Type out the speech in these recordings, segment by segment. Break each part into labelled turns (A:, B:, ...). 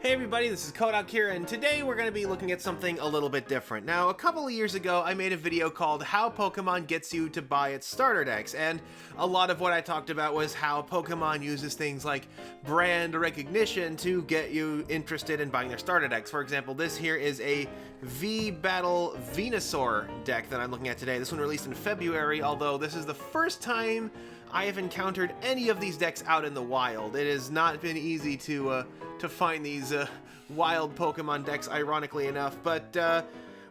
A: Hey everybody, this is Kodak here, and today we're going to be looking at something a little bit different. Now, a couple of years ago, I made a video called How Pokemon Gets You to Buy Its Starter Decks, and a lot of what I talked about was how Pokemon uses things like brand recognition to get you interested in buying their starter decks. For example, this here is a V-Battle Venusaur deck that I'm looking at today. This one released in February, although this is the first time I have encountered any of these decks out in the wild. It has not been easy to find these wild Pokemon decks, ironically enough, but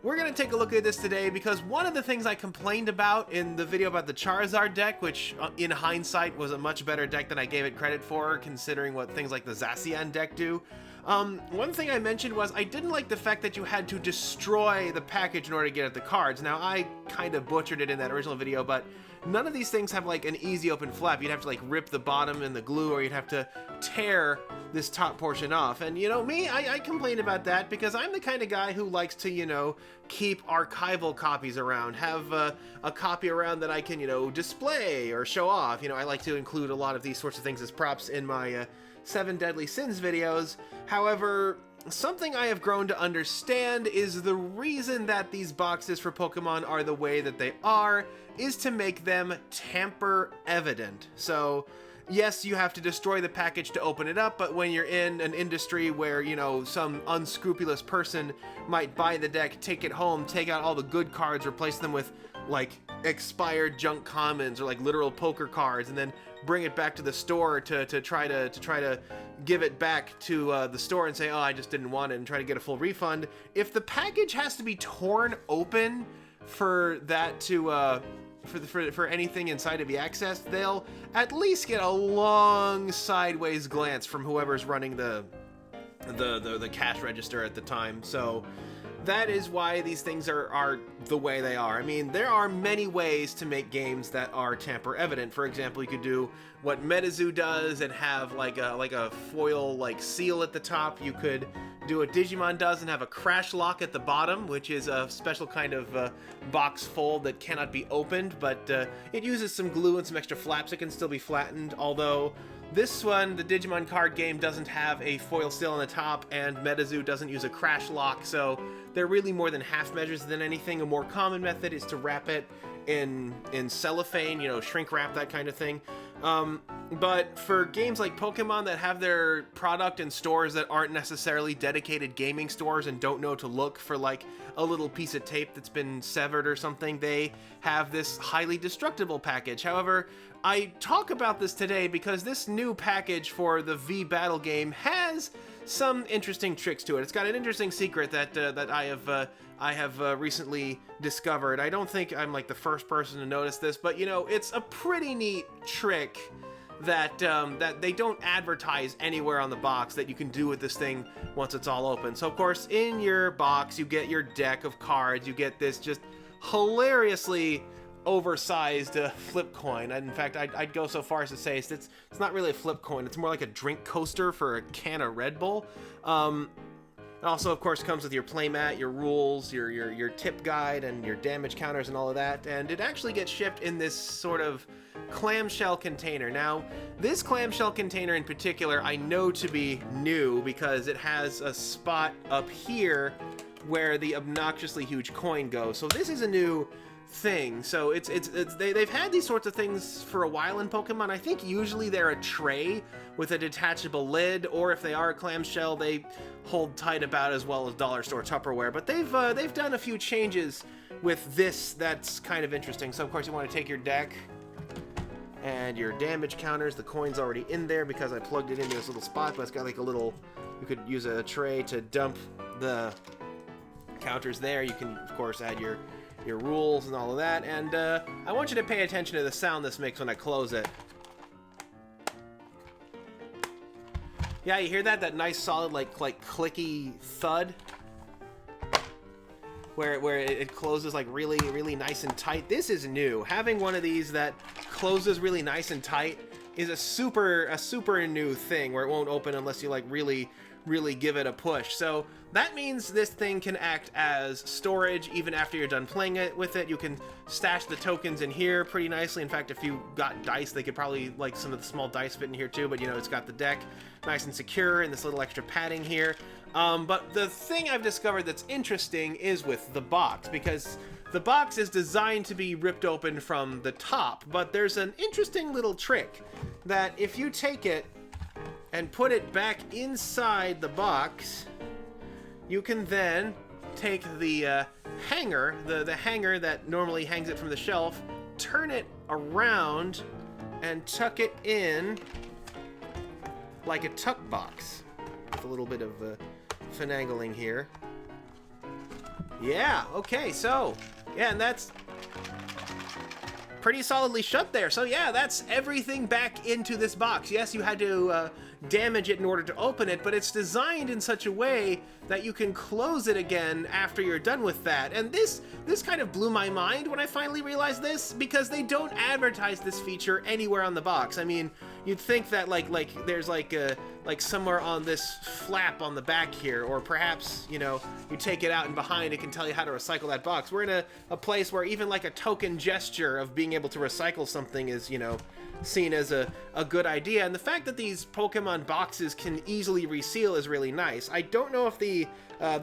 A: we're going to take a look at this today because one of the things I complained about in the video about the Charizard deck, which in hindsight was a much better deck than I gave it credit for, considering what things like the Zacian deck do. One thing I mentioned was I didn't like the fact that you had to destroy the package in order to get at the cards. Now, I kind of butchered it in that original video, but none of these things have like an easy open flap. You'd have to like rip the bottom and the glue, or you'd have to tear this top portion off. And you know me, I complain about that because I'm the kind of guy who likes to, you know, keep archival copies around, have a copy around that I can, you know, display or show off. You know, I like to include a lot of these sorts of things as props in my 7 Deadly Sins videos. However, something I have grown to understand is the reason that these boxes for Pokemon are the way that they are is to make them tamper evident. So yes, you have to destroy the package to open it up, but when you're in an industry where, you know, some unscrupulous person might buy the deck, take it home, take out all the good cards, replace them with like expired junk commons or like literal poker cards, and then bring it back to the store to try to give it back to the store and say, oh, I just didn't want it, and try to get a full refund. If the package has to be torn open for that to for anything inside to be accessed, they'll at least get a long sideways glance from whoever's running the cash register at the time. So that is why these things are the way they are. I mean, there are many ways to make games that are tamper evident. For example, you could do what MetaZoo does and have like a foil like seal at the top. You could do what Digimon does and have a crash lock at the bottom, which is a special kind of box fold that cannot be opened, but it uses some glue and some extra flaps. It can still be flattened, although this one, the Digimon card game, doesn't have a foil seal on the top, and MetaZoo doesn't use a crash lock, so they're really more than half measures than anything. A more common method is to wrap it in cellophane, you know, shrink wrap, that kind of thing. But for games like Pokemon that have their product in stores that aren't necessarily dedicated gaming stores and don't know to look for like a little piece of tape that's been severed or something, they have this highly destructible package. However, I talk about this today because this new package for the V-Battle game has some interesting tricks to it. It's got an interesting secret that I have recently discovered. I don't think I'm like the first person to notice this, but you know, it's a pretty neat trick that that they don't advertise anywhere on the box that you can do with this thing once it's all open. So of course, in your box, you get your deck of cards. You get this just hilariously oversized flip coin. In fact, I'd go so far as to say it's not really a flip coin. It's more like a drink coaster for a can of Red Bull. It also, of course, comes with your playmat, your rules, your tip guide, and your damage counters and all of that. And it actually gets shipped in this sort of clamshell container. Now, this clamshell container in particular, I know to be new because it has a spot up here where the obnoxiously huge coin goes. So this is a new thing. So they've had these sorts of things for a while in Pokemon. I think usually they're a tray with a detachable lid, or if they are a clamshell, they hold tight about as well as dollar store Tupperware. But they've done a few changes with this that's kind of interesting. So of course you want to take your deck and your damage counters. The coin's already in there because I plugged it into this little spot, but it's got like a little, you could use a tray to dump the counters there. You can of course add your rules and all of that, and I want you to pay attention to the sound this makes when I close it. Yeah, you hear that? That nice solid like clicky thud where it closes like really nice and tight. This is new. Having one of these that closes really nice and tight is a super new thing where it won't open unless you like really really give it a push. So that means this thing can act as storage even after you're done playing it with it. You can stash the tokens in here pretty nicely. In fact, if you got dice, they could probably, like, some of the small dice fit in here too, but you know, it's got the deck nice and secure and this little extra padding here. But the thing I've discovered that's interesting is with the box, because the box is designed to be ripped open from the top, but there's an interesting little trick that if you take it and put it back inside the box, you can then take the hanger, the hanger that normally hangs it from the shelf, turn it around and tuck it in like a tuck box with a little bit of finagling here. Yeah, okay, so yeah, and that's pretty solidly shut there. So yeah, that's everything back into this box. Yes, you had to damage it in order to open it, but it's designed in such a way that you can close it again after you're done with that. And this kind of blew my mind when I finally realized this, because they don't advertise this feature anywhere on the box. I mean, you'd think that like there's like somewhere on this flap on the back here, or perhaps, you know, you take it out and behind it can tell you how to recycle that box. We're in a place where even like a token gesture of being able to recycle something is, you know, seen as a good idea. And the fact that these Pokemon boxes can easily reseal is really nice. I don't know if the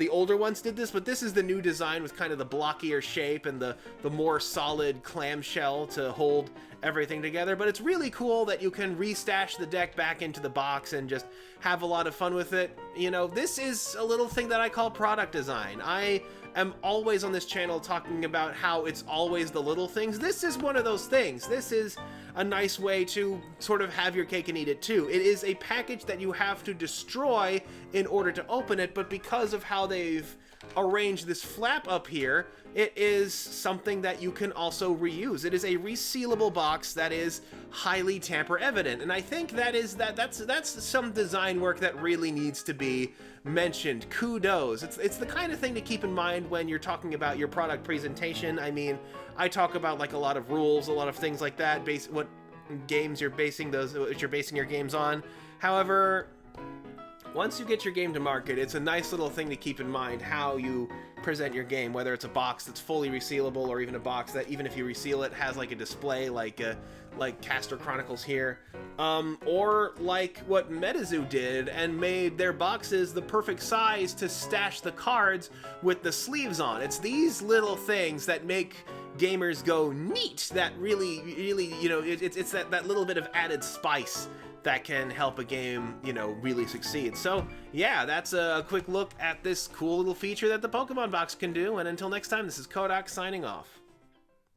A: older ones did this, but this is the new design with kind of the blockier shape and the more solid clamshell to hold everything together. But it's really cool that you can restash the deck back into the box and just have a lot of fun with it. You know, this is a little thing that I call product design. I am always on this channel talking about how it's always the little things. This is one of those things. This is a nice way to sort of have your cake and eat it too. It is a package that you have to destroy in order to open it, but because of how they've arranged this flap up here, it is something that you can also reuse. It is a resealable box that is highly tamper evident, and I think that's some design work that really needs to be mentioned. Kudos. It's the kind of thing to keep in mind when you're talking about your product presentation. I mean, I talk about like a lot of rules, a lot of things like that, what games you're basing your games on. However, once you get your game to market, it's a nice little thing to keep in mind how you present your game, whether it's a box that's fully resealable or even a box that, even if you reseal it, has like a display like Castor Chronicles here, or like what MetaZoo did and made their boxes the perfect size to stash the cards with the sleeves on. It's these little things that make gamers go neat, that really, you know, it's that little bit of added spice that can help a game, you know, really succeed. So yeah, that's a quick look at this cool little feature that the Pokemon box can do, and until next time, this is Kodak signing off.